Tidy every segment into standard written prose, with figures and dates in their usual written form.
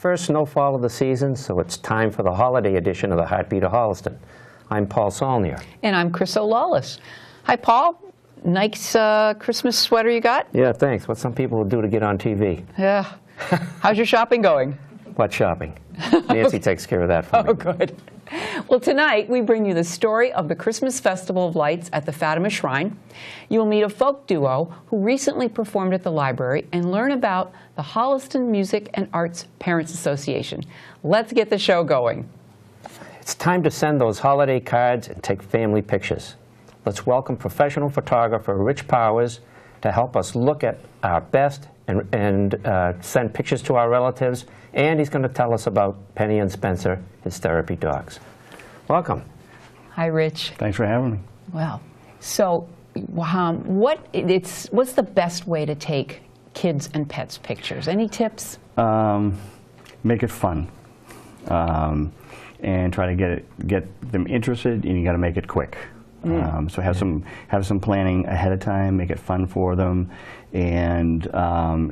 first snowfall of the season, so it's time for the holiday edition of the Heartbeat of Holliston. I'm Paul Saulnier. And I'm Chryso Lawless. Hi, Paul. Nice Christmas sweater you got? Yeah, thanks. What some people will do to get on TV. Yeah. How's your shopping going? What shopping? Nancy takes care of that for me. Oh, good. Well, tonight we bring you the story of the Christmas Festival of Lights at the Fatima Shrine. You will meet a folk duo who recently performed at the library and learn about the Holliston Music and Arts Parents Association. Let's get the show going. It's time to send those holiday cards and take family pictures. Let's welcome professional photographer Rich Powers to help us look at our best and send pictures to our relatives, and he's going to tell us about Penny and Spencer, his therapy dogs. Welcome. Hi, Rich. Thanks for having me. Well, so what's the best way to take kids and pets pictures? Any tips? Make it fun, and try to get them interested, and you got to make it quick. So have some planning ahead of time, make it fun for them, and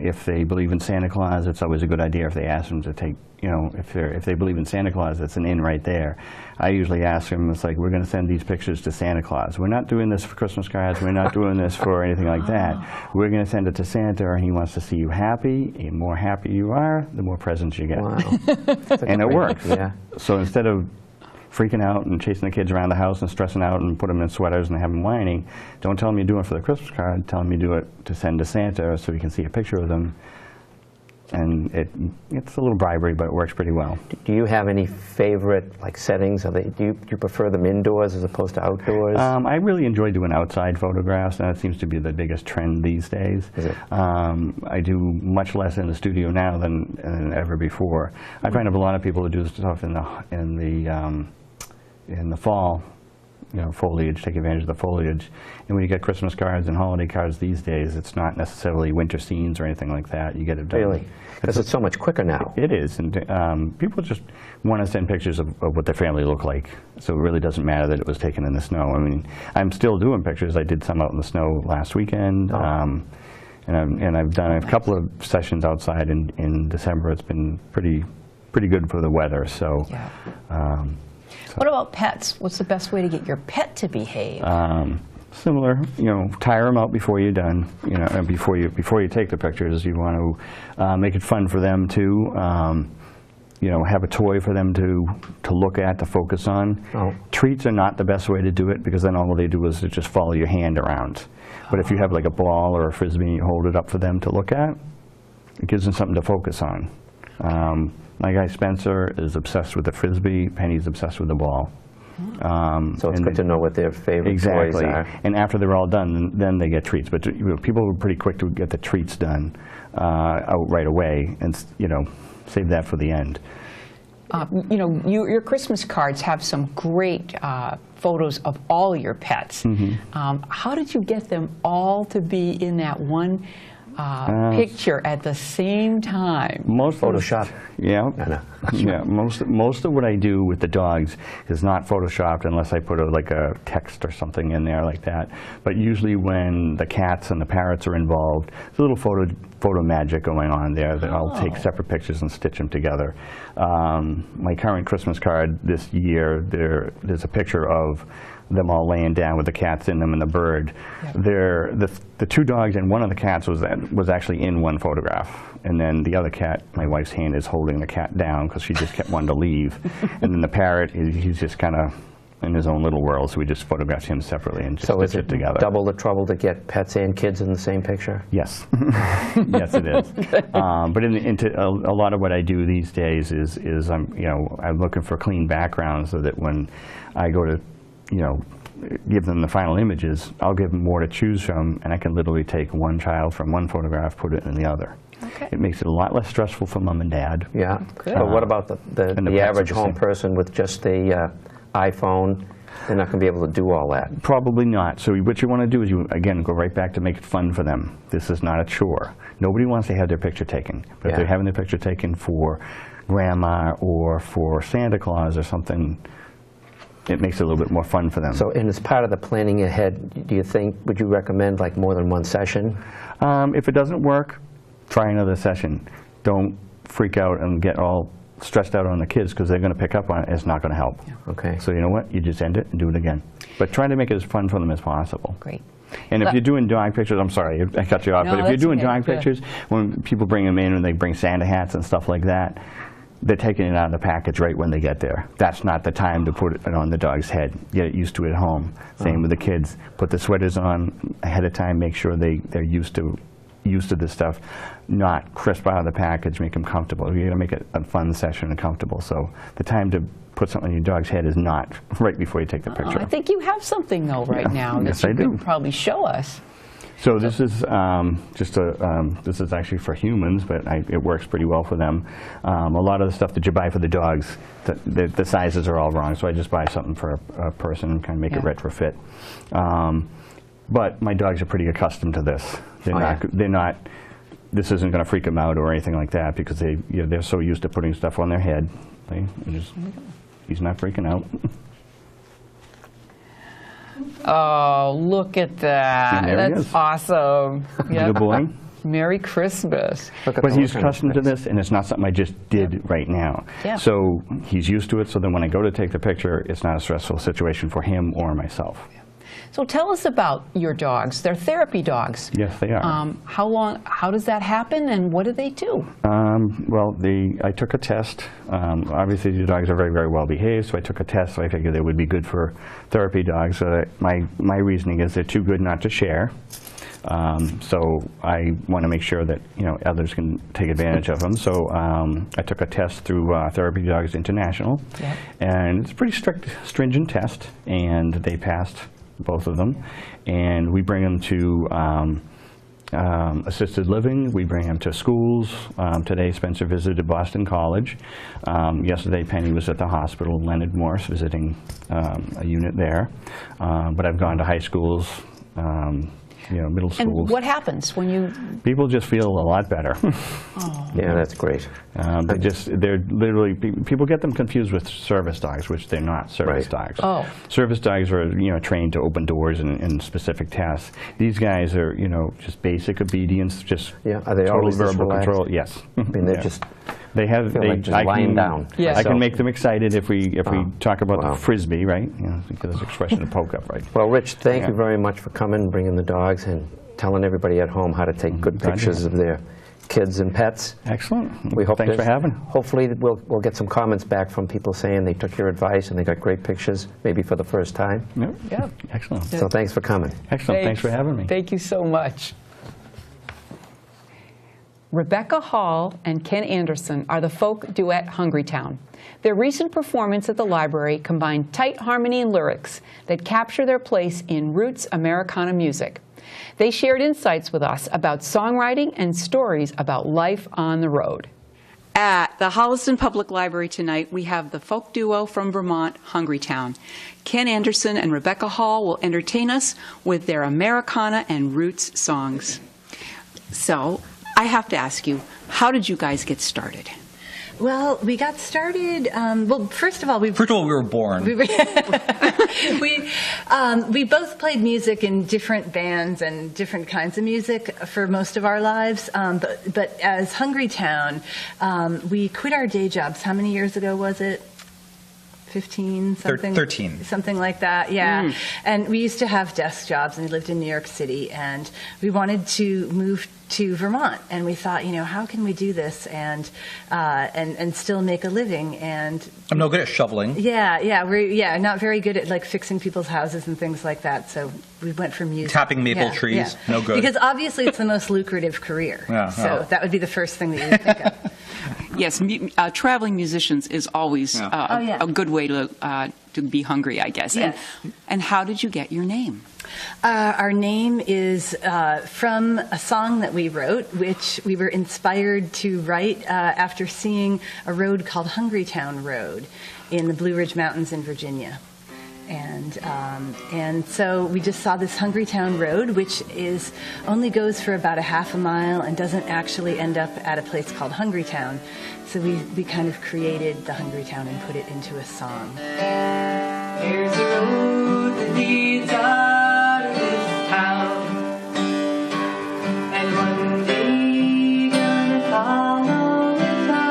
if they believe in Santa Claus, it's always a good idea if they ask them to take, if they believe in Santa Claus, it's an in right there. I usually ask them, it's like, we're going to send these pictures to Santa Claus. We're not doing this for Christmas cards, we're not doing this for anything like that. We're going to send it to Santa, and he wants to see you happy. The more happy you are, the more presents you get. Wow. And it works. Yeah. So instead of freaking out and chasing the kids around the house and stressing out and put them in sweaters and have them whining, don't tell them you do it for the Christmas card, tell them you do it to send to Santa so you can see a picture of them. And it's a little bribery, but it works pretty well. Do you have any favorite settings? Do you prefer them indoors as opposed to outdoors? I really enjoy doing outside photographs, and that seems to be the biggest trend these days. Is it? I do much less in the studio now than ever before. I find a lot of people who do stuff in the fall, foliage, take advantage of the foliage. And when you get Christmas cards and holiday cards these days, it's not necessarily winter scenes or anything like that. You get it done. Really? Because it's so much quicker now. It is, and people just want to send pictures of what their family look like. So it really doesn't matter that it was taken in the snow. I mean, I'm still doing pictures. I did some out in the snow last weekend. Oh. And I've done a couple of sessions outside in December. It's been pretty good for the weather. So. Yeah. What about pets? What's the best way to get your pet to behave? Similar, tire them out before you're done. And before you take the pictures, you want to make it fun for them too. Have a toy for them to look at, to focus on. Oh. Treats are not the best way to do it, because then all they do is just follow your hand around. But if you have like a ball or a frisbee and you hold it up for them to look at, it gives them something to focus on. My guy Spencer is obsessed with the frisbee. Penny's obsessed with the ball. So it's good to know what their favorite toys are. And after they're all done, then they get treats. But people are pretty quick to get the treats done out right away, and save that for the end. Your Christmas cards have some great photos of all your pets. Mm-hmm. How did you get them all to be in that one picture at the same time? Most Photoshop. Yeah. Yeah. Most of what I do with the dogs is not photoshopped unless I put a text or something in there like that. But usually when the cats and the parrots are involved, there's a little photo magic going on there that I'll take separate pictures and stitch them together. My current Christmas card this year, there's a picture of them all laying down with the cats in them and the bird. Yep. The two dogs and one of the cats was actually in one photograph, and then the other cat, my wife's hand is holding the cat down because she just kept wanting to leave. And then the parrot, he's just kind of in his own little world, so we just photographed him separately and just stitched it together. Double the trouble to get pets and kids in the same picture? Yes. Yes, it is. But a lot of what I do these days is I'm looking for clean backgrounds so that when I go to give them the final images, I'll give them more to choose from, and I can literally take one child from one photograph, put it in the other. Okay. It makes it a lot less stressful for mom and dad. Yeah. Good. But what about the average home person with just the iPhone? They're not going to be able to do all that. Probably not. So what you want to do is again, go right back to make it fun for them. This is not a chore. Nobody wants to have their picture taken. But if they're having their picture taken for grandma or for Santa Claus or something, it makes it a little bit more fun for them. So, and as part of the planning ahead, would you recommend more than one session? If it doesn't work, try another session. Don't freak out and get all stressed out on the kids because they're going to pick up on it. It's not going to help. Okay. So you know what? You just end it and do it again. But try to make it as fun for them as possible. Great. And if you're doing dog pictures, I'm sorry, I cut you off, No, but if you're that's doing okay. dog pictures, when people bring them in and they bring Santa hats and stuff like that, they're taking it out of the package right when they get there. That's not the time to put it on the dog's head. Get it used to it at home. Same with the kids. Put the sweaters on ahead of time. Make sure they're used to this stuff. Not crisp out of the package. Make them comfortable. You're gonna make it a fun session and comfortable. So the time to put something on your dog's head is not right before you take the picture. I think you have something though right now that Yes, you I could do. probably show us. So this is this is actually for humans, but it works pretty well for them. A lot of the stuff that you buy for the dogs, the sizes are all wrong. So I just buy something for a person and kind of make it retrofit. But my dogs are pretty accustomed to this. They're not. This isn't going to freak them out or anything like that because they're so used to putting stuff on their head. He's not freaking out. Oh, look at that. And there he That's is. awesome. Yeah. Good boy. Merry Christmas. Look at But the he's look on his accustomed to face. this, and it's not something I just did right now. Yeah. So he's used to it, so then when I go to take the picture, it's not a stressful situation for him or myself. So tell us about your dogs. They're therapy dogs. Yes, they are. How does that happen, and what do they do? Well, I took a test. Obviously, the dogs are very, very well behaved, so I took a test, so I figured they would be good for therapy dogs. My reasoning is they're too good not to share. So I want to make sure that others can take advantage of them. So I took a test through Therapy Dogs International, Yep. and it's a pretty stringent test, and they passed both of them. And we bring them to assisted living. We bring them to schools. Today, Spencer visited Boston College. Yesterday, Penny was at the hospital. Leonard Morse visiting a unit there. But I've gone to high schools. Middle schools. And what happens when you... People just feel a lot better. Yeah, that's great. They're literally, people get them confused with service dogs, which they're not service Right. dogs. Oh. Service dogs are, trained to open doors in specific tasks. These guys are, just basic obedience, just Yeah, are they total always this verbal relaxed? control. Yes. I mean, they're Yeah. just They have, feel like just lying down. Yeah. I So- can make them excited if we talk about Wow. the frisbee, right? Because there's expression to poke up, right? Well, Rich, thank Yeah. you very much for coming, bringing the dogs, and telling everybody at home how to take good Glad to. pictures of their kids and pets. Excellent. We hope Thanks for having. Hopefully, we'll get some comments back from people saying they took your advice and they got great pictures, maybe for the first time. Yep. Yeah. Excellent. So thanks for coming. Excellent. Thanks for having me. Thank you so much. Rebecca Hall and Ken Anderson are the folk duet Hungry Town. Their recent performance at the library combined tight harmony and lyrics that capture their place in roots Americana music. They shared insights with us about songwriting and stories about life on the road. At the Holliston Public Library tonight, we have the folk duo from Vermont, Hungry Town. Ken Anderson and Rebecca Hall will entertain us with their Americana and roots songs. So, I have to ask you, how did you guys get started? Well, we got started. First of all, we were born. We both played music in different bands and different kinds of music for most of our lives. But as Hungry Town, we quit our day jobs. How many years ago was it? 15, something? 13. Something like that, yeah. And we used to have desk jobs, and we lived in New York City, and we wanted to move to Vermont, and we thought, how can we do this and still make a living? And I'm no good at shoveling. we're not very good at fixing people's houses and things like that. So we went for music. Tapping maple trees, no good. Because obviously it's the most lucrative career. Yeah, so that would be the first thing that you would think of. Yes, traveling musicians is always a good way to be hungry, I guess. Yes. And how did you get your name? Our name is from a song that we wrote, which we were inspired to write after seeing a road called Hungry Town Road in the Blue Ridge Mountains in Virginia. And so we just saw this Hungry Town Road, which only goes for about a half a mile and doesn't actually end up at a place called Hungry Town. So we kind of created the Hungry Town and put it into a song. There's a road that leads out of this town, and one day you're gonna follow it down.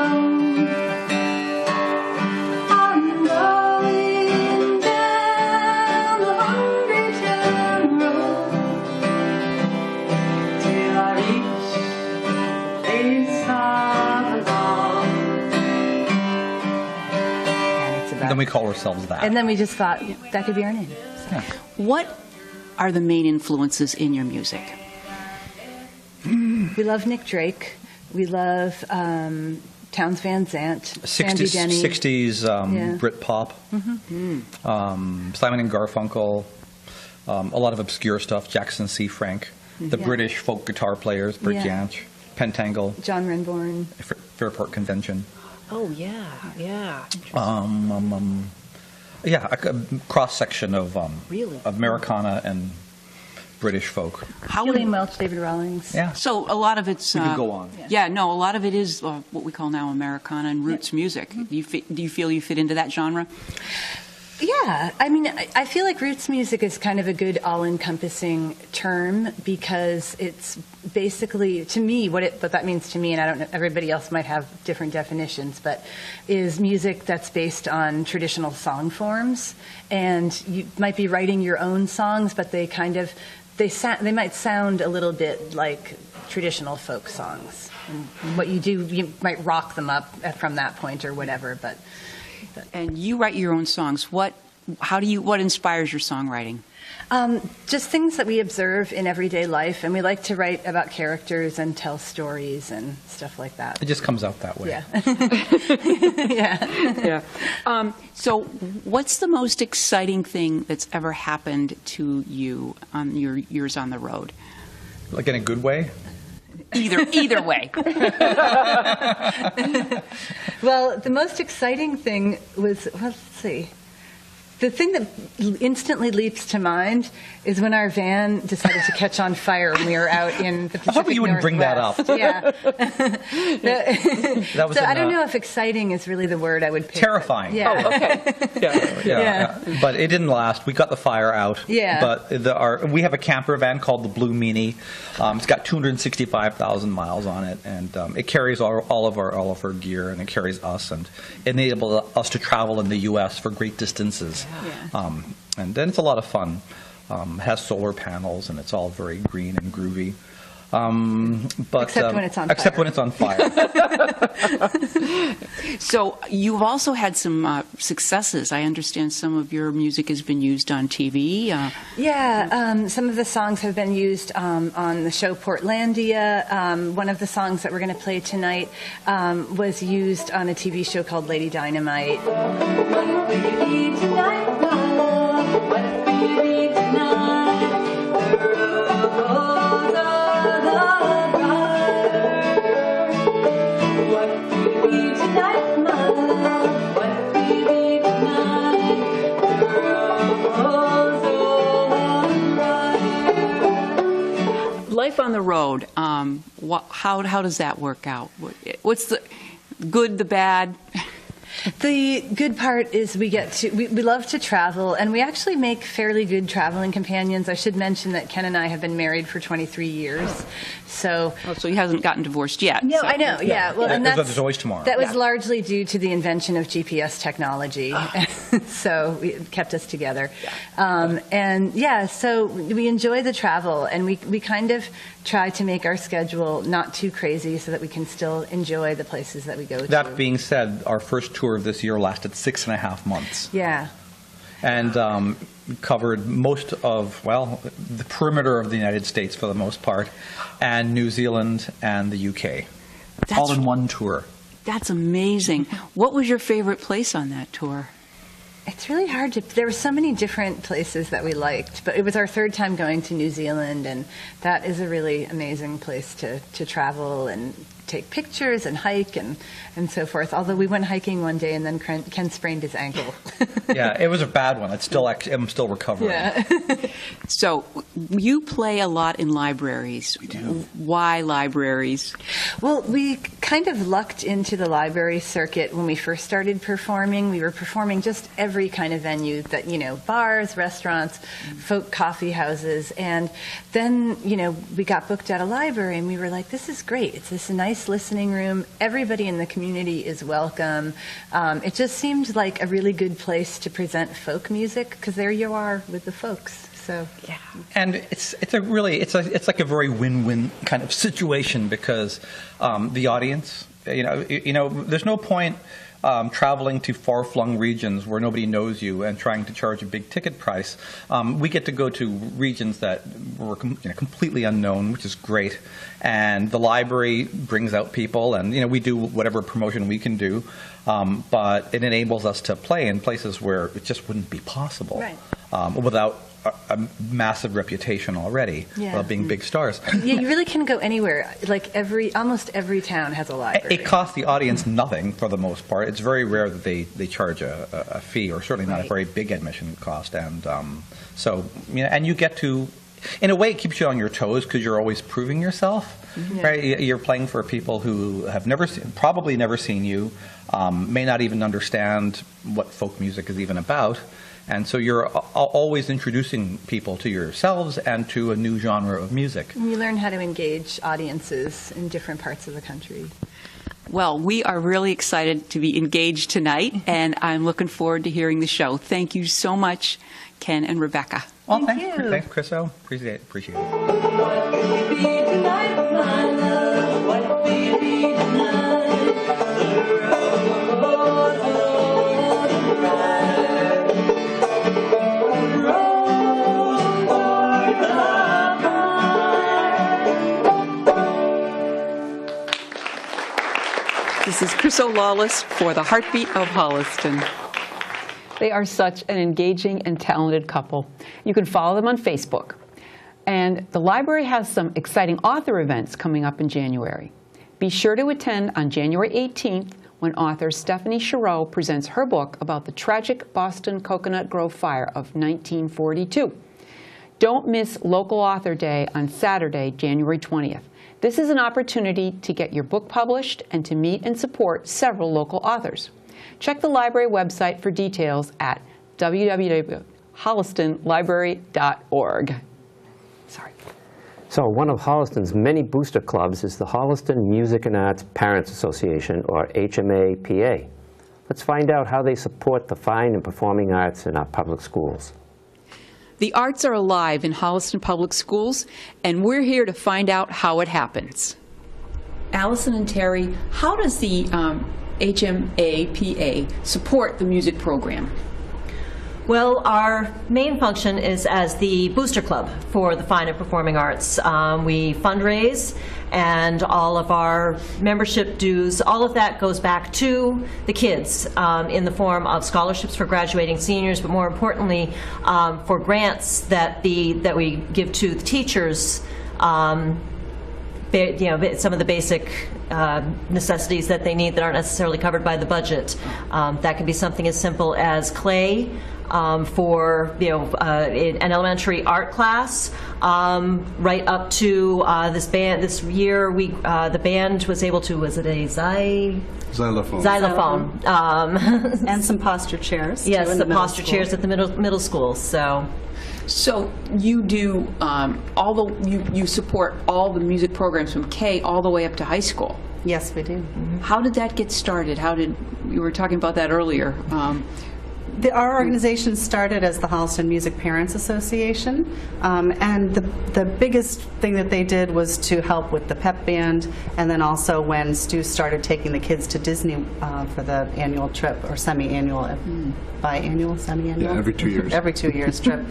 then we call ourselves that. And then we just thought that could be our name. So. What are the main influences in your music? We love Nick Drake. We love Townes Van Zandt, Sandy Denny. 60s Brit pop, Simon and Garfunkel, a lot of obscure stuff, Jackson C. Frank, the British folk guitar players, Bert Jansch, Pentangle, John Renbourn, Fairport Convention. Oh, yeah, yeah. A cross-section of Really? Americana and British folk. William Welch, David Rawlings. Yeah. So a lot of it's... We could go on. Yeah, no, a lot of it is what we call now Americana and roots music. Do you feel you fit into that genre? Yeah, I mean, I feel like roots music is kind of a good all-encompassing term because it's basically, to me, what that means to me, and I don't know, everybody else might have different definitions, but is music that's based on traditional song forms, and you might be writing your own songs, but they kind of, they might sound a little bit like traditional folk songs. And what you do, you might rock them up from that point or whatever, but... And you write your own songs. What inspires your songwriting? Just things that we observe in everyday life, and we like to write about characters and tell stories and stuff like that. It just comes out that way. Yeah. Yeah. So what's the most exciting thing that's ever happened to you on your years on the road? Like in a good way? Either way. Well, the most exciting thing was, let's see. The thing that instantly leaps to mind is when our van decided to catch on fire when we were out in the Pacific I hope you wouldn't bring that up. Yeah. That was I don't know if exciting is really the word I would pick. Terrifying. Yeah. Oh, okay. Yeah. But it didn't last. We got the fire out. Yeah. But we have a camper van called the Blue Meanie. It's got 265,000 miles on it, and it carries all of our gear, and it carries us, and enables us to travel in the U.S. for great distances. Yeah. And then it's a lot of fun. Has solar panels, and it's all very green and groovy. But, except when it's on fire. Except when it's on fire. So you've also had some successes. I understand some of your music has been used on TV. Some of the songs have been used on the show Portlandia. One of the songs that we're going to play tonight was used on a TV show called Lady Dynamite. What will you eat tonight, my love? What will you eat tonight? The rose of the briar. What will you eat tonight, my love? What will you eat tonight? The rose of the briar. Life on the road. How does that work out? What's the good, the bad? The good part is we love to travel, and we actually make fairly good traveling companions. I should mention that Ken and I have been married for 23 years. So he hasn't gotten divorced yet. No, so. I know, yeah. Well, and there's always tomorrow. That was largely due to the invention of GPS technology. So it kept us together. So we enjoy the travel, and we kind of try to make our schedule not too crazy so that we can still enjoy the places that we go to. That being said, our first tour of this year lasted 6.5 months. Yeah. And covered most of, the perimeter of the United States for the most part, and New Zealand and the UK. All in one tour. That's amazing. What was your favorite place on that tour? It's really hard to, there were so many different places that we liked, but it was our third time going to New Zealand, and that is a really amazing place to travel and take pictures and hike and so forth. Although we went hiking one day and then Ken sprained his ankle. Yeah, it was a bad one. I'm still recovering. Yeah. So you play a lot in libraries. We do. Why libraries? Well, we kind of lucked into the library circuit when we first started performing. We were performing just every kind of venue that, bars, restaurants, folk coffee houses. And then, we got booked at a library and we were like, this is great. It's this nice listening room. Everybody in the community is welcome. It just seemed like a really good place to present folk music because there you are with the folks. So yeah, and it's like a very win-win kind of situation because the audience, there's no point traveling to far-flung regions where nobody knows you and trying to charge a big ticket price. We get to go to regions that were completely unknown, which is great. And the library brings out people, and we do whatever promotion we can do. But it enables us to play in places where it just wouldn't be possible without a massive reputation already, being big stars. Yeah, you really can go anywhere. Like almost every town has a library. It costs the audience nothing for the most part. It's very rare that they charge a fee, or certainly not a very big admission cost. And so, and you get to, in a way, it keeps you on your toes because you're always proving yourself. Right? You're playing for people who have probably never seen you, may not even understand what folk music is even about. And so you're always introducing people to yourselves and to a new genre of music. And you learn how to engage audiences in different parts of the country. Well, we are really excited to be engaged tonight, and I'm looking forward to hearing the show. Thank you so much, Ken and Rebecca. Well, thanks, Chryso. Appreciate it. What will be tonight, my love? What will be tonight? The rose of the bride. Rose for the bride. This is Chryso Lawless for the Heartbeat of Holliston. They are such an engaging and talented couple. You can follow them on Facebook. And the library has some exciting author events coming up in January. Be sure to attend on January 18th when author Stephanie Chryso presents her book about the tragic Boston Coconut Grove fire of 1942. Don't miss Local Author Day on Saturday, January 20th. This is an opportunity to get your book published and to meet and support several local authors. Check the library website for details at www.hollistonlibrary.org. Sorry. So one of Holliston's many booster clubs is the Holliston Music and Arts Parents Association, or HMAPA. Let's find out how they support the fine and performing arts in our public schools. The arts are alive in Holliston Public Schools, and we're here to find out how it happens. Allison and Terry, how does the HMAPA support the music program? Well, our main function is as the booster club for the fine and performing arts. We fundraise, and all of our membership dues, all of that goes back to the kids in the form of scholarships for graduating seniors, but more importantly, for grants that we give to the teachers. Some of the basic necessities that they need that aren't necessarily covered by the budget. That can be something as simple as clay for an elementary art class, right up to this band. This year, the band was able to, was it a xylophone? And some posture chairs. Yes, the posture chairs at the middle school. So you do you support all the music programs from K all the way up to high school. Yes, we do. Mm-hmm. How did that get started? You were talking about that earlier. Our organization started as the Holliston Music Parents Association, and the biggest thing that they did was to help with the pep band, and then also when Stu started taking the kids to Disney for the annual trip, or semi-annual, biannual, semi-annual? Yeah, every 2 years. Every 2 years trip.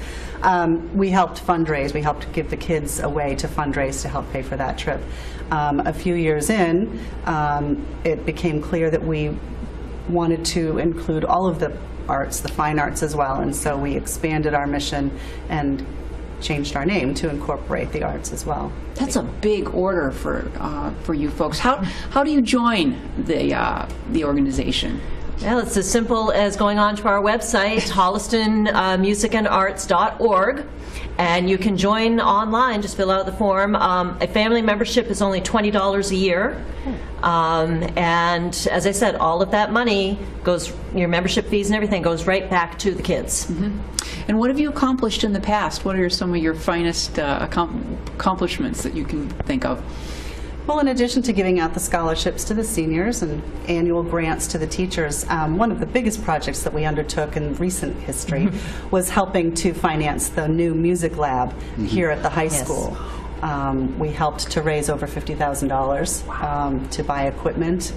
We helped fundraise. We helped give the kids a way to fundraise to help pay for that trip. A few years in, it became clear that we wanted to include all of the arts, the fine arts as well, and so we expanded our mission and changed our name to incorporate the arts as well. That's a big order for you folks. How do you join the organization? Well, it's as simple as going on to our website, hollistonmusicandarts.org, and you can join online. Just fill out the form. A family membership is only $20 a year. And as I said, all of that money goes, your membership fees and everything goes right back to the kids. Mm-hmm. And what have you accomplished in the past? What are some of your finest accomplishments that you can think of? Well, in addition to giving out the scholarships to the seniors and annual grants to the teachers, one of the biggest projects that we undertook in recent history was helping to finance the new music lab here at the high school. We helped to raise over $50,000 to buy equipment,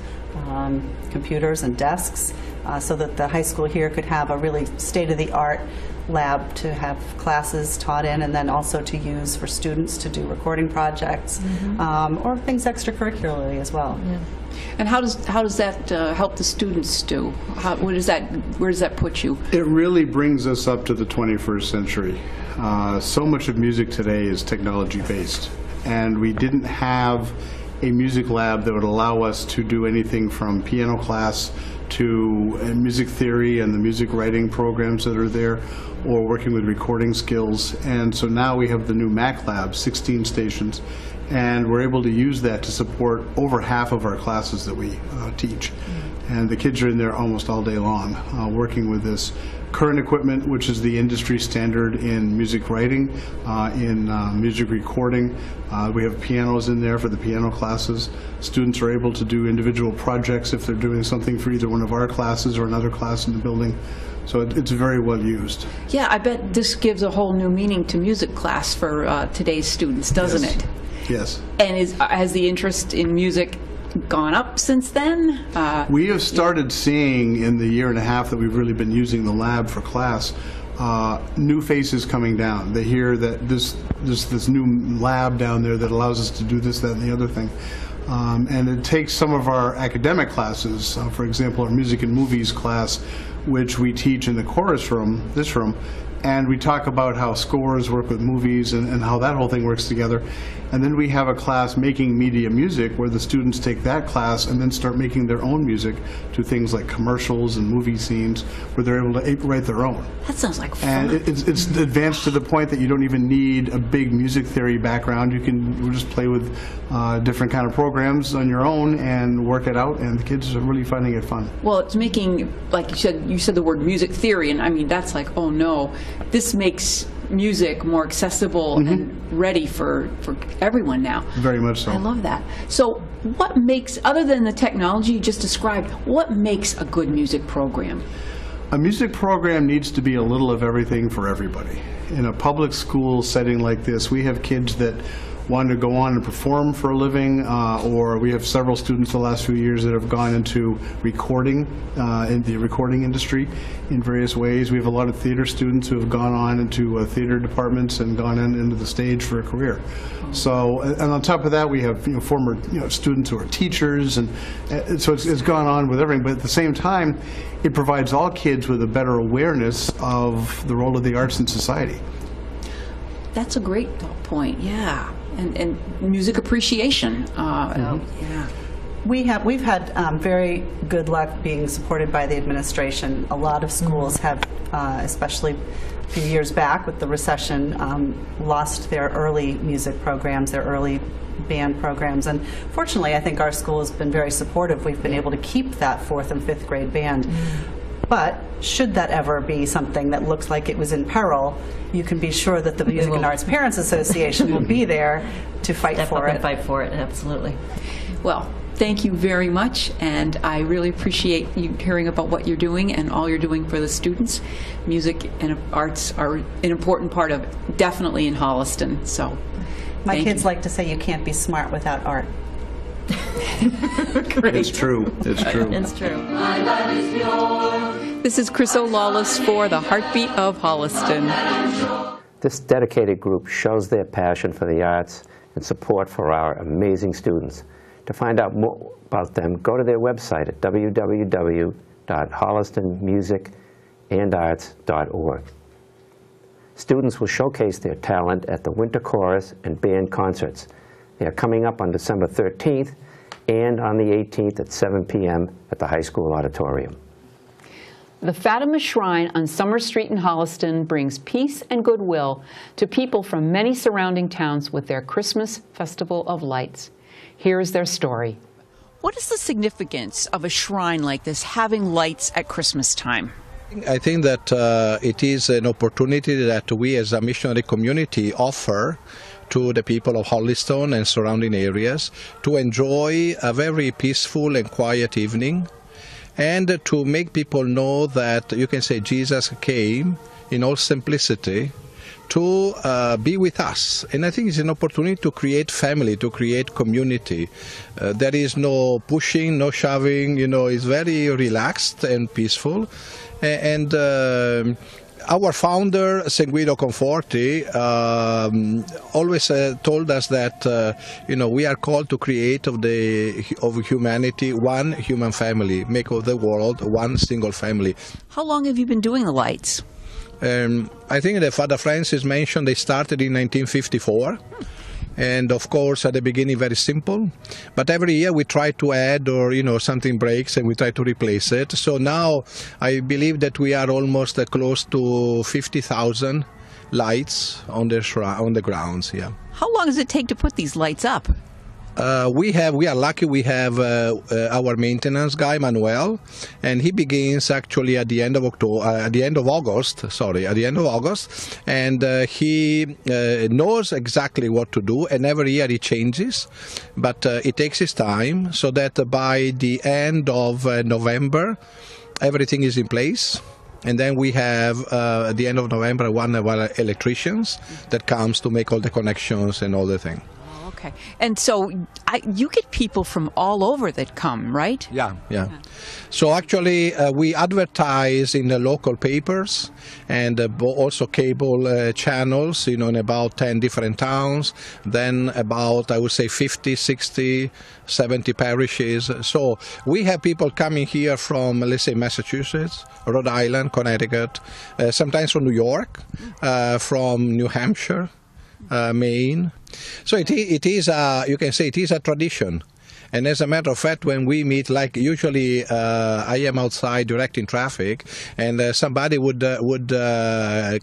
computers and desks, so that the high school here could have a really state-of-the-art lab to have classes taught in, and then also to use for students to do recording projects, or things extracurricularly as well. Yeah. And how does that help the students do? Where does that put you? It really brings us up to the 21st century. So much of music today is technology-based, and we didn't have a music lab that would allow us to do anything from piano class to music theory and the music writing programs that are there, or working with recording skills. And so now we have the new Mac Lab, 16 stations, and we're able to use that to support over half of our classes that we teach. And the kids are in there almost all day long, working with this current equipment, which is the industry standard in music writing, in music recording. We have pianos in there for the piano classes. Students are able to do individual projects if they're doing something for either one of our classes or another class in the building. So it's very well used. Yeah, I bet this gives a whole new meaning to music class for today's students, doesn't Yes. it? Yes. And has the interest in music gone up since then? We have started seeing in the year and a half that we've really been using the lab for class, new faces coming down. They hear that this new lab down there that allows us to do this, that, and the other thing. And it takes some of our academic classes, for example, our music and movies class, which we teach in the chorus room, this room, and we talk about how scores work with movies and how that whole thing works together. And then we have a class, Making Media Music, where the students take that class and then start making their own music to things like commercials and movie scenes, where they're able to write their own. That sounds like fun. And it's advanced to the point that you don't even need a big music theory background. You can just play with different kind of programs on your own and work it out, and the kids are really finding it fun. Well, it's making, like you said the word music theory, and I mean, that's like, oh no, this makes music more accessible and ready for everyone now. Very much so. I love that. So what makes, other than the technology you just described, what makes a good music program? A music program needs to be a little of everything for everybody. In a public school setting like this, we have kids that want to go on and perform for a living, or we have several students the last few years that have gone into recording, in the recording industry in various ways. We have a lot of theater students who have gone on into theater departments and gone into the stage for a career. So, and on top of that, we have former students who are teachers, and so it's gone on with everything. But at the same time, it provides all kids with a better awareness of the role of the arts in society. That's a great point, yeah. And music appreciation. Yeah. We've had very good luck being supported by the administration. A lot of schools have, especially a few years back with the recession, lost their early music programs, their early band programs. And fortunately, I think our school has been very supportive. We've been able to keep that 4th and 5th grade band. But should that ever be something that looks like it was in peril, you can be sure that the Music and Arts Parents Association will be there to fight for it. Fight for it, absolutely. Well, thank you very much, and I really appreciate you hearing about what you're doing and all you're doing for the students. Music and arts are an important part of it, definitely in Holliston. So, My kids like to say you can't be smart without art. It's true. It's true. It's true. My life is pure. This is Chryso Lawless for the Heartbeat of Holliston. This dedicated group shows their passion for the arts and support for our amazing students. To find out more about them, go to their website at www.hollistonmusicandarts.org. Students will showcase their talent at the Winter Chorus and Band concerts. They are coming up on December 13th and on the 18th at 7 p.m. at the high school auditorium. The Fatima Shrine on Summer Street in Holliston brings peace and goodwill to people from many surrounding towns with their Christmas Festival of Lights. Here is their story. What is the significance of a shrine like this having lights at Christmas time? I think that it is an opportunity that we as a missionary community offer to the people of Holliston and surrounding areas to enjoy a very peaceful and quiet evening, and to make people know that you can say Jesus came in all simplicity to be with us. And I think it's an opportunity to create family, to create community. There is no pushing, no shoving, it's very relaxed and peaceful. And our founder, Seguido Conforti, always told us that we are called to create of humanity one human family, make of the world one single family. How long have you been doing the lights? I think that Father Francis mentioned they started in 1954. And of course, at the beginning, very simple. But every year we try to add, or something breaks, and we try to replace it. So now I believe that we are almost close to 50,000 lights on the grounds. Yeah. How long does it take to put these lights up? We are lucky. We have our maintenance guy Manuel, and he begins actually at the end of August, and he knows exactly what to do, and every year he changes, but it takes his time, so that by the end of November, everything is in place. And then we have, at the end of November, one of our electricians that comes to make all the connections and all the things. Okay. And so you get people from all over that come, right? Yeah. So actually we advertise in the local papers and also cable channels, in about 10 different towns, then about, I would say, 50, 60, 70 parishes. So we have people coming here from, let's say, Massachusetts, Rhode Island, Connecticut, sometimes from New York, from New Hampshire, Maine. So it is you can say it is a tradition. And as a matter of fact, when we meet, like usually I am outside directing traffic, and somebody would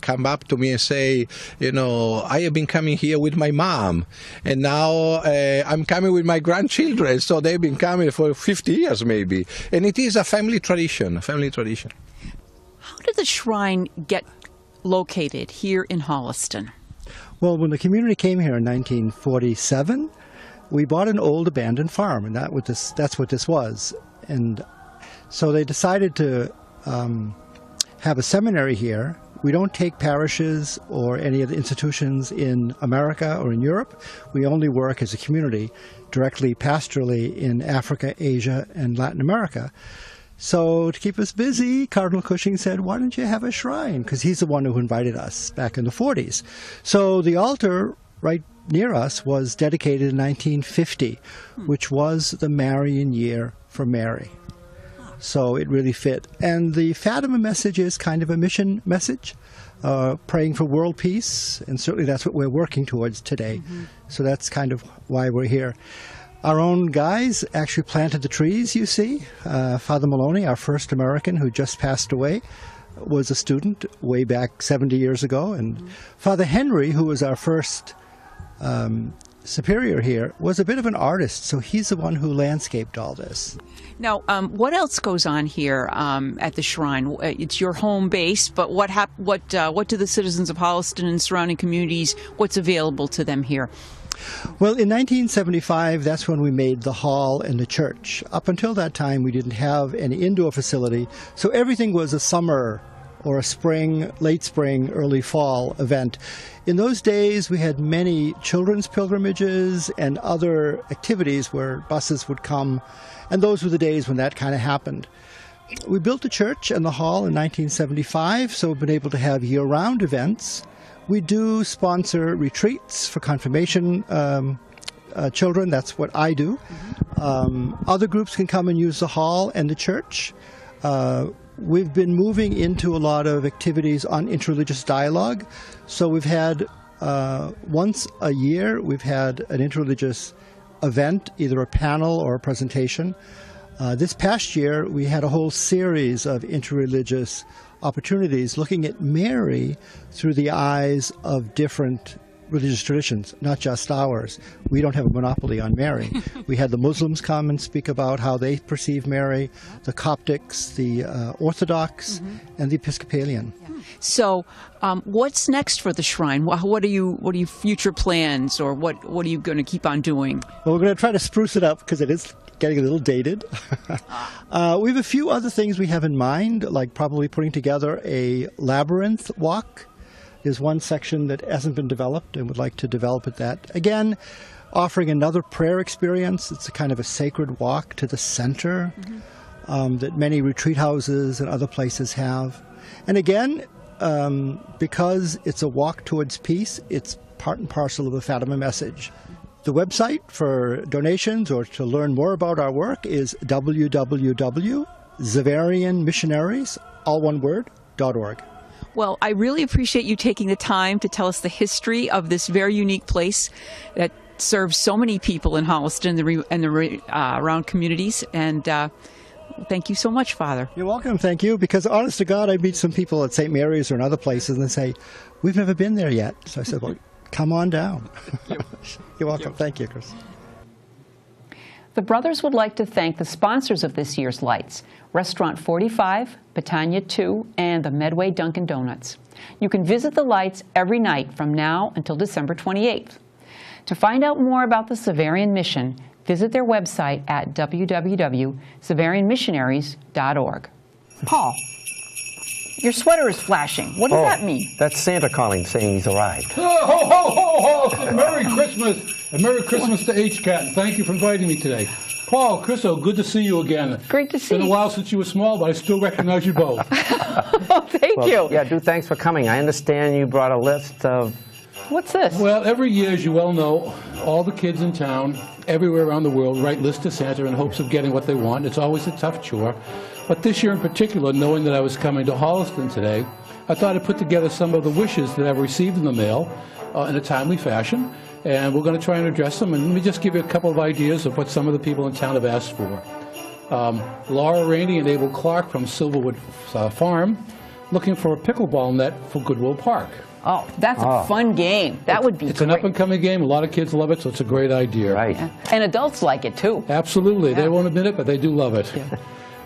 come up to me and say, I have been coming here with my mom, and now I'm coming with my grandchildren. So they've been coming for 50 years maybe. And it is a family tradition, How did the shrine get located here in Holliston? Well, when the community came here in 1947, we bought an old abandoned farm, and that's what this was. And so they decided to have a seminary here. We don't take parishes or any of the institutions in America or in Europe. We only work as a community directly pastorally in Africa, Asia, and Latin America. So to keep us busy, Cardinal Cushing said, why don't you have a shrine? Because he's the one who invited us back in the 40s. So the altar right near us was dedicated in 1950, which was the Marian year for Mary. So it really fit. And the Fatima message is kind of a mission message, praying for world peace, and certainly that's what we're working towards today. So that's kind of why we're here. Our own guys actually planted the trees, you see. Father Maloney, our first American who just passed away, was a student way back 70 years ago. And Father Henry, who was our first superior here, was a bit of an artist, so he's the one who landscaped all this. Now, what else goes on here at the shrine? It's your home base, but what do the citizens of Holliston and surrounding communities, what's available to them here? Well, in 1975, that's when we made the hall and the church. Up until that time, we didn't have any indoor facility, so everything was a summer or a spring, late spring, early fall event. In those days, we had many children's pilgrimages and other activities where buses would come, and those were the days when that kind of happened. We built the church and the hall in 1975, so we've been able to have year-round events. We do sponsor retreats for confirmation children. That's what I do. Other groups can come and use the hall and the church. We've been moving into a lot of activities on interreligious dialogue. So we've had, once a year, we've had an interreligious event, either a panel or a presentation. This past year, we had a whole series of interreligious opportunities looking at Mary through the eyes of different religious traditions, not just ours. We don't have a monopoly on Mary. We had the Muslims come and speak about how they perceive Mary, the Coptics, the Orthodox, and the Episcopalian. So what's next for the shrine? What are your future plans, or what are you going to keep on doing? Well, we're going to try to spruce it up because it is getting a little dated. We have a few other things we have in mind, like probably putting together a labyrinth walk is one section that hasn't been developed and would like to develop it. That again, offering another prayer experience. It's a kind of a sacred walk to the center that many retreat houses and other places have. And again, because it's a walk towards peace, it's part and parcel of the Fatima message. The website for donations or to learn more about our work is www.xaverianmissionaries, all one word, .org. Well, I really appreciate you taking the time to tell us the history of this very unique place that serves so many people in Holliston and the around communities. And thank you so much, Father. You're welcome. Thank you. Because honest to God, I meet some people at St. Mary's or in other places and they say, we've never been there yet. So I said, well, come on down. You're welcome. Thank you, Chris. The brothers would like to thank the sponsors of this year's lights, Restaurant 45, Petania 2, and the Medway Dunkin' Donuts. You can visit the lights every night from now until December 28th. To find out more about the Xaverian Mission, visit their website at www.xaverianmissionaries.org. Paul, your sweater is flashing. What does that mean? That's Santa calling, saying he's arrived. Oh, ho, ho, ho, ho! Merry Christmas, and Merry Christmas to HCAT. Thank you for inviting me today. Paul, Chryso, good to see you again. Great to see you. It's been a while since you were small, but I still recognize you both. Oh, thank you. Yeah, thanks for coming. I understand you brought a list of... What's this? Well, every year, as you well know, all the kids in town, everywhere around the world, write lists to Santa in hopes of getting what they want. It's always a tough chore. But this year in particular, knowing that I was coming to Holliston today, I thought I'd put together some of the wishes that I've received in the mail in a timely fashion. And we're going to try and address them. And let me just give you a couple of ideas of what some of the people in town have asked for. Laura Rainey and Abel Clark from Silverwood Farm, looking for a pickleball net for Goodwill Park. Oh, that's a fun game. That would be It's great. an up-and-coming game. A lot of kids love it, so it's a great idea. Right. Yeah. And adults like it, too. Absolutely. Yeah. They won't admit it, but they do love it. Yeah.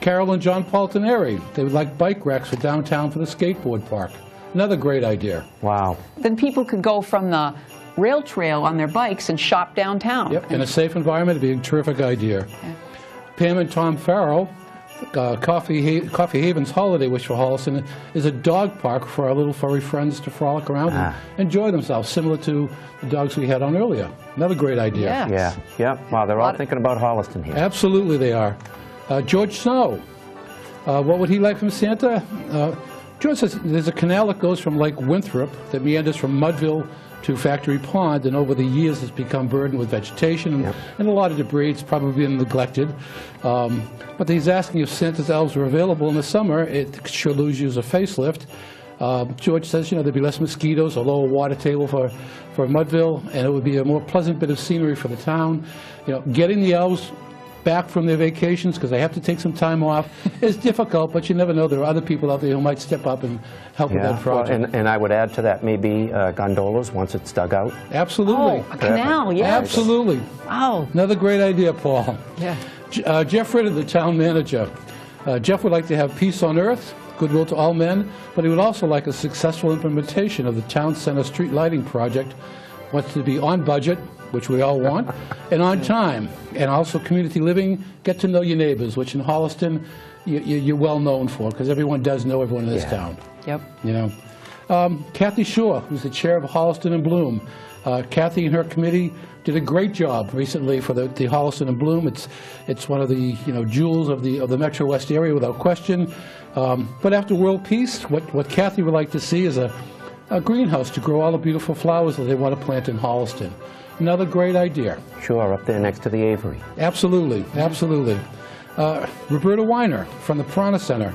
Carol and John Paltineri, they would like bike racks for downtown for the skateboard park. Another great idea. Wow. Then people could go from the rail trail on their bikes and shop downtown. Yep, in a safe environment, it'd be a terrific idea. Yeah. Pam and Tom Farrell, Coffee Haven's holiday wish for Holliston is a dog park for our little furry friends to frolic around and enjoy themselves, similar to the dogs we had on earlier. Another great idea. Yeah. Yeah. Wow, they're all thinking about Holliston here. Absolutely they are. George Snow, what would he like from Santa? George says there's a canal that goes from Lake Winthrop that meanders from Mudville to Factory Pond, and over the years it's become burdened with vegetation and a lot of debris. It's probably been neglected. But he's asking if Santa's elves are available in the summer. It sure lose use a facelift. George says, there'd be less mosquitoes, a lower water table for Mudville, and it would be a more pleasant bit of scenery for the town. Getting the elves back from their vacations, because they have to take some time off, is difficult, but you never know. There are other people out there who might step up and help with that project. Well, and I would add to that maybe gondolas once it's dug out. Absolutely. Oh, a canal, yes. Absolutely. Wow. Another great idea, Paul. Yeah. Jeff Ritter, the town manager. Jeff would like to have peace on earth, goodwill to all men, but he would also like a successful implementation of the town center street lighting project. Wants to be on budget, which we all want, and on time, and also community living, get to know your neighbors, which in Holliston you're well known for, because everyone does know everyone in this town. Yep. Kathy Shore, who's the chair of Holliston and Bloom. Kathy and her committee did a great job recently for the Holliston and Bloom. It's one of the jewels of the Metro West area without question. But after world peace, what Kathy would like to see is a greenhouse to grow all the beautiful flowers that they want to plant in Holliston. Another great idea. Sure, up there next to the Avery. Absolutely, absolutely. Roberta Weiner from the Prana Center.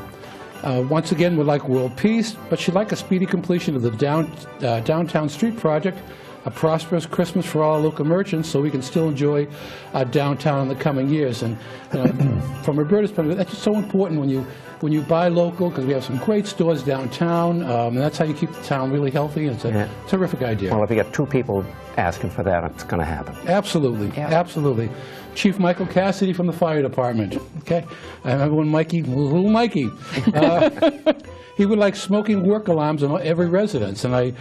Once again, would like world peace, but she'd like a speedy completion of the downtown street project, a prosperous Christmas for all local merchants, so we can still enjoy our downtown in the coming years. And from Roberta's point of view, that's just so important when you buy local, because we have some great stores downtown, and that's how you keep the town really healthy. It's a terrific idea. Well, if you get two people asking for that, it's going to happen. Absolutely, absolutely. Chief Michael Cassidy from the fire department. Okay, I remember when little Mikey, he would like smoking work alarms in every residence, and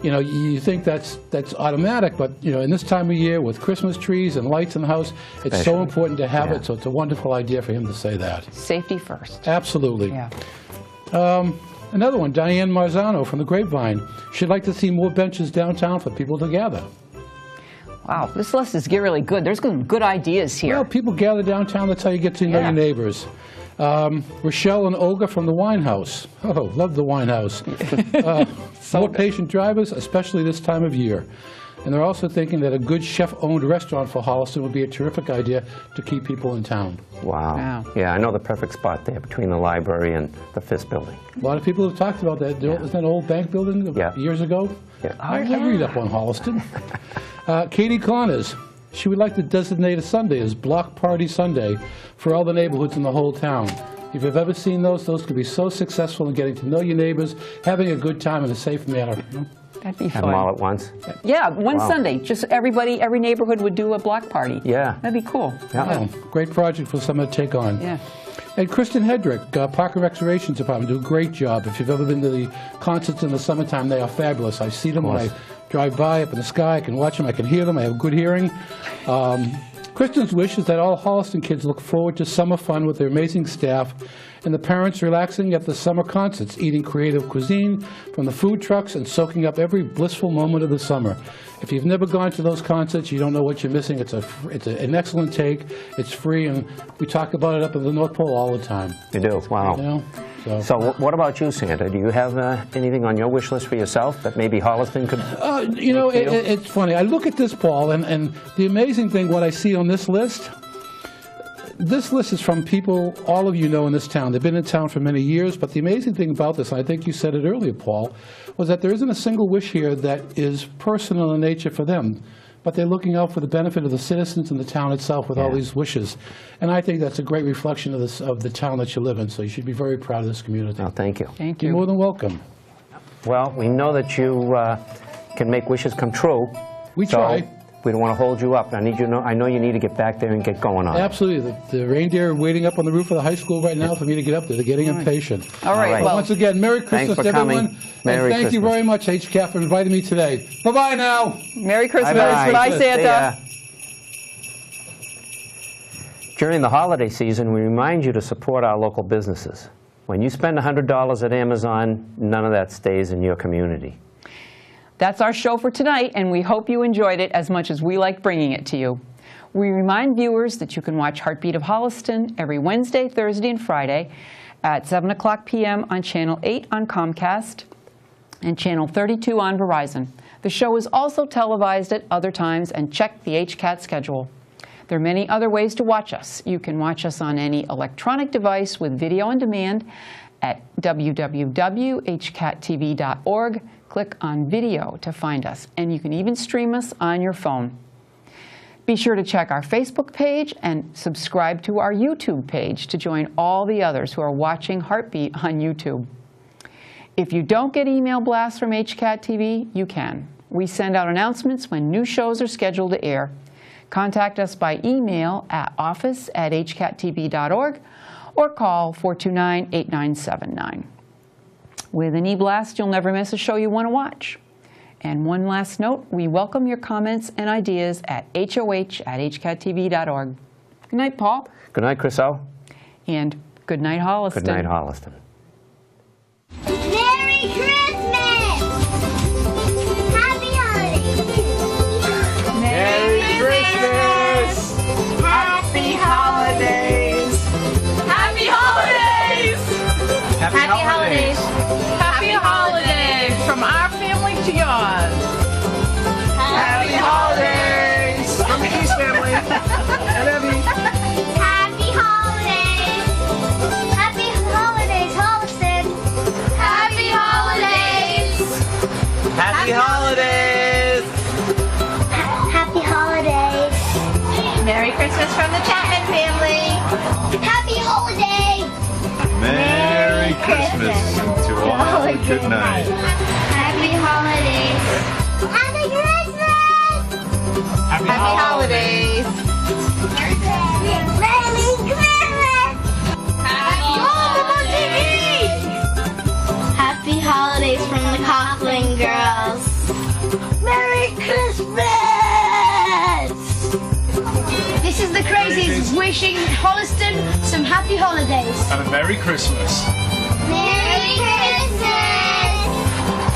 you think that's automatic, but in this time of year with Christmas trees and lights in the house, it's so important to have it. So it's a wonderful idea for him to say that. Safety first. Absolutely. Yeah. Another one, Diane Marzano from the Grapevine. She'd like to see more benches downtown for people to gather. Wow, this list is really good. There's some good ideas here. Well, people gather downtown. That's how you get to know your neighbors. Rochelle and Olga from the Wine House. Oh, love the Wine House. More patient drivers, especially this time of year. And they're also thinking that a good chef-owned restaurant for Holliston would be a terrific idea to keep people in town. Wow. Yeah, I know the perfect spot there between the library and the Fisk building. A lot of people have talked about that. Isn't that an old bank building years ago? Yeah. I read up on Holliston. Katie Connors. She would like to designate a Sunday as Block Party Sunday for all the neighborhoods in the whole town. If you've ever seen those can be so successful in getting to know your neighbors, having a good time in a safe manner. That'd be fun. Have them all at once? Yeah, one Sunday. Just every neighborhood would do a block party. Yeah. That'd be cool. Yeah. Great project for someone to take on. Yeah. And Kristen Hedrick, Park and Recreation Department, do a great job. If you've ever been to the concerts in the summertime, they are fabulous. I see them when I drive by up in the sky. I can watch them. I can hear them. I have good hearing. Kristen's wish is that all Holliston kids look forward to summer fun with their amazing staff and the parents relaxing at the summer concerts, eating creative cuisine from the food trucks and soaking up every blissful moment of the summer. If you've never gone to those concerts, you don't know what you're missing. It's an excellent take. It's free, and we talk about it up at the North Pole all the time. You do? Wow. You know? So what about you, Santa? Do you have anything on your wish list for yourself that maybe Holliston could You know, it's funny. I look at this, Paul, and the amazing thing, what I see on this list is from people all of you know in this town. They've been in town for many years, but the amazing thing about this, and I think you said it earlier, Paul, was that there isn't a single wish here that is personal in nature for them, but they're looking out for the benefit of the citizens and the town itself with all these wishes. And I think that's a great reflection of the town that you live in, so you should be very proud of this community. Oh, thank you. Thank you. You're more than welcome. Well, we know that you can make wishes come true. We try. We don't want to hold you up. I know you need to get back there and get going on it. Absolutely. The reindeer are waiting up on the roof of the high school right now for me to get up there. They're getting impatient. All right. Well, once again, Merry Christmas for to everyone. coming. Merry and thank you Christmas. very much, HCAT, for inviting me today. Bye-bye now. Merry Christmas. Bye-bye. Bye, Santa. During the holiday season, we remind you to support our local businesses. When you spend $100 at Amazon, none of that stays in your community. That's our show for tonight, and we hope you enjoyed it as much as we like bringing it to you. We remind viewers that you can watch Heartbeat of Holliston every Wednesday, Thursday, and Friday at 7 o'clock p.m. on Channel 8 on Comcast and Channel 32 on Verizon. The show is also televised at other times, and check the HCAT schedule. There are many other ways to watch us. You can watch us on any electronic device with video on demand at www.hcattv.org. Click on video to find us, and you can even stream us on your phone. Be sure to check our Facebook page and subscribe to our YouTube page to join all the others who are watching Heartbeat on YouTube. If you don't get email blasts from HCAT TV, you can. We send out announcements when new shows are scheduled to air. Contact us by email at office@hcattv.org or call 429-8979. With an e-blast, you'll never miss a show you want to watch. And one last note, we welcome your comments and ideas at hoh@hcattv.org. Good night, Paul. Good night, Chryso. And good night, Holliston. Good night, Holliston. Merry Christmas! Happy holidays! Merry Christmas! Happy holidays! Happy holidays! Happy holidays. Happy holidays from our family to yours. Happy holidays from the East family. And Evie. Happy holidays! Happy holidays, Holliston! Happy holidays! Happy holidays. Happy holidays! Merry Christmas from the Chapman family. Happy holidays! Merry Christmas to all. Good night. Happy holidays! Happy Christmas! Happy holidays. Merry Christmas! Happy holidays. Happy holidays from the Coughlin girls. Merry Christmas! This is the Crazies wishing Holliston some happy holidays. And a Merry Christmas. Merry Christmas! Christmas.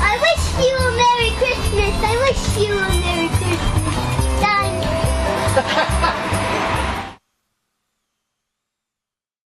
I wish you a Merry Christmas. I wish you a